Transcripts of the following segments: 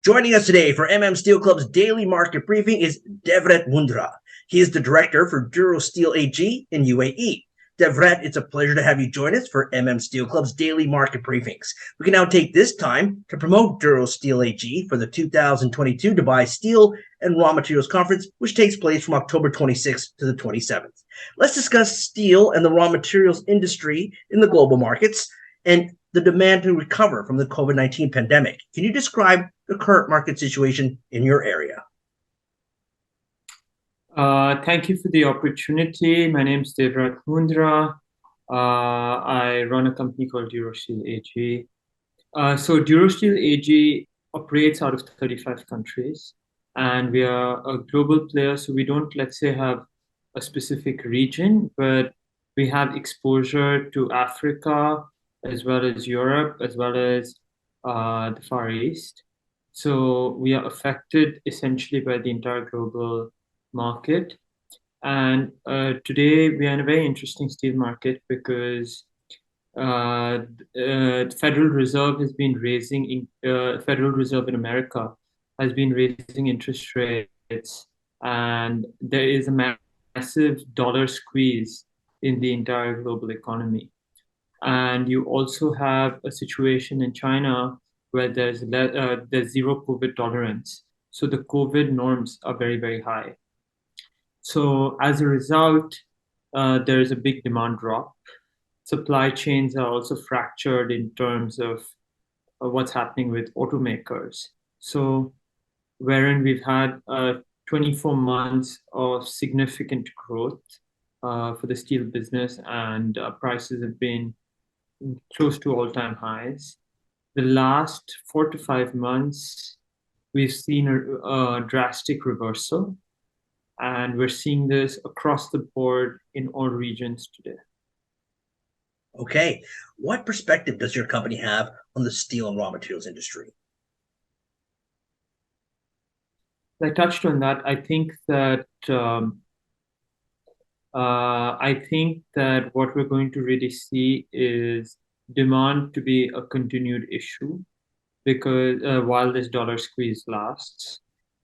Joining us today for Steel Club's daily market briefing is Devvrat Moondhra. He is the director for Duro Steel AG in UAE. Devvrat, it's a pleasure to have you join us for Steel Club's daily market briefings. We can now take this time to promote Duro Steel AG for the 2022 Dubai Steel and Raw Materials Conference, which takes place from October 26th to the 27th. Let's discuss steel and the raw materials industry in the global markets and the demand to recover from the COVID-19 pandemic. Can you describe the current market situation in your area? Thank you for the opportunity. My name is Devvrat Moondhra. I run a company called Durosteel AG. So Durosteel AG operates out of 35 countries, and we are a global player. So we don't, let's say, have a specific region, but we have exposure to Africa, as well as Europe, as well as the Far East. So we are affected essentially by the entire global market. And today we are in a very interesting steel market because the Federal Reserve has been raising, Federal Reserve in America has been raising interest rates, and there is a massive dollar squeeze in the entire global economy. And you also have a situation in China where there's zero COVID tolerance. So the COVID norms are very, very high. So as a result, there is a big demand drop. Supply chains are also fractured in terms of what's happening with automakers. So wherein we've had 24 months of significant growth for the steel business, and prices have been close to all-time highs. The last 4 to 5 months, we've seen a drastic reversal, and we're seeing this across the board in all regions today. Okay. What perspective does your company have on the steel and raw materials industry? I touched on that. I think that what we're going to really see is demand to be a continued issue, because while this dollar squeeze lasts,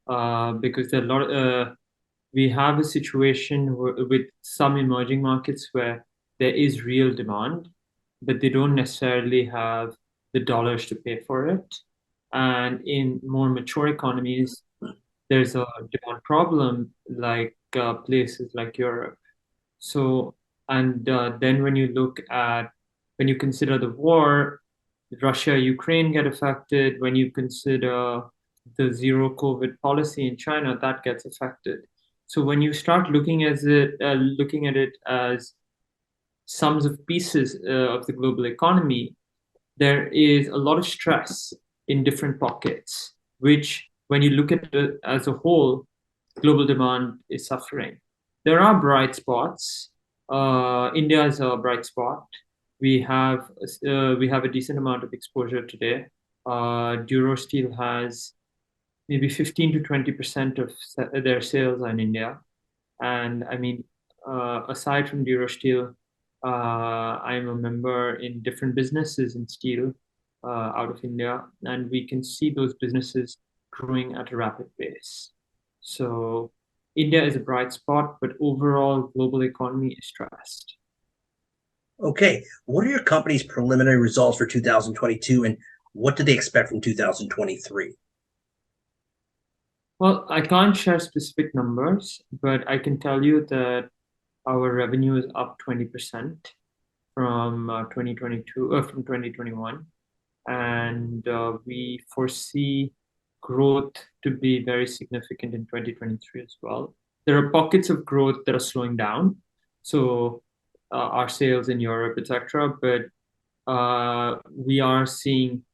because there are a lot. We have a situation with some emerging markets where there is real demand, but they don't necessarily have the dollars to pay for it. And in more mature economies, there's a demand problem, like places like Europe. So, and then when you consider the war, Russia, Ukraine get affected. When you consider the zero COVID policy in China, that gets affected. So when you start looking at it as sums of pieces of the global economy, there is a lot of stress in different pockets, which when you look at it as a whole, global demand is suffering. There are bright spots. India is a bright spot. We have a decent amount of exposure today. Duro Steel has maybe 15 to 20% of their sales are in India. And I mean, aside from Duro Steel, I'm a member in different businesses in steel out of India, and we can see those businesses growing at a rapid pace. So India is a bright spot, but overall global economy is stressed. Okay. What are your company's preliminary results for 2022, and what do they expect from 2023? Well, I can't share specific numbers, but I can tell you that our revenue is up 20% from 2021, and we foresee growth to be very significant in 2023 as well. There are pockets of growth that are slowing down, so our sales in Europe, etc. But we are seeing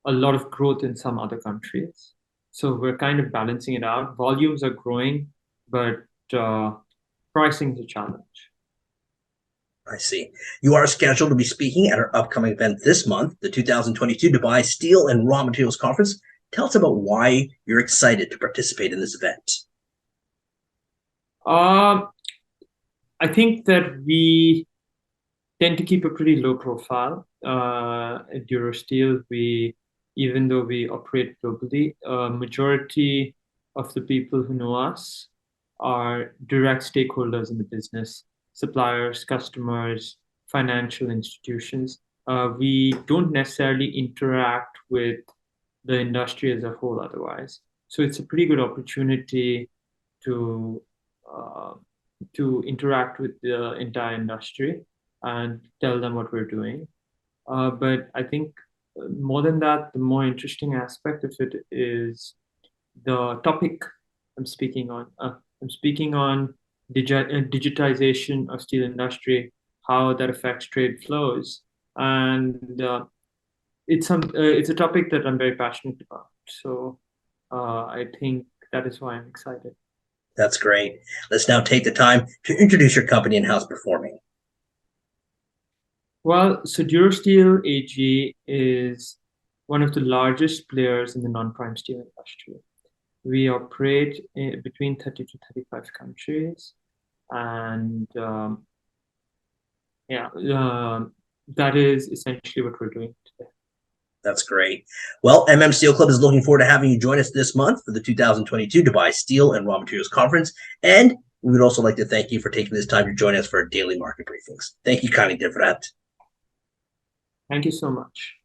a lot of growth in some other countries. So we're kind of balancing it out. Volumes are growing, but pricing is a challenge. I see. You are scheduled to be speaking at our upcoming event this month, the 2022 Dubai Steel and Raw Materials Conference. Tell us about why you're excited to participate in this event. I think that we tend to keep a pretty low profile at Duro Steel. We even though we operate globally, majority of the people who know us are direct stakeholders in the business, suppliers, customers, financial institutions. We don't necessarily interact with the industry as a whole otherwise. So it's a pretty good opportunity to uh, to interact with the entire industry and tell them what we're doing. But I think more than that, the more interesting aspect of it is the topic I'm speaking on. I'm speaking on digitization of steel industry, how that affects trade flows, and it's a topic that I'm very passionate about. So I think that is why I'm excited. That's great. Let's now take the time to introduce your company and how it's performing. Well, so Durosteel AG is one of the largest players in the non-prime steel industry. We operate between 30 to 35 countries, and yeah, that is essentially what we're doing today. That's great. Well, Steel Club is looking forward to having you join us this month for the 2022 Dubai Steel and Raw Materials Conference. And we would also like to thank you for taking this time to join us for our daily market briefings. Thank you kindly, Devvrat. Thank you so much.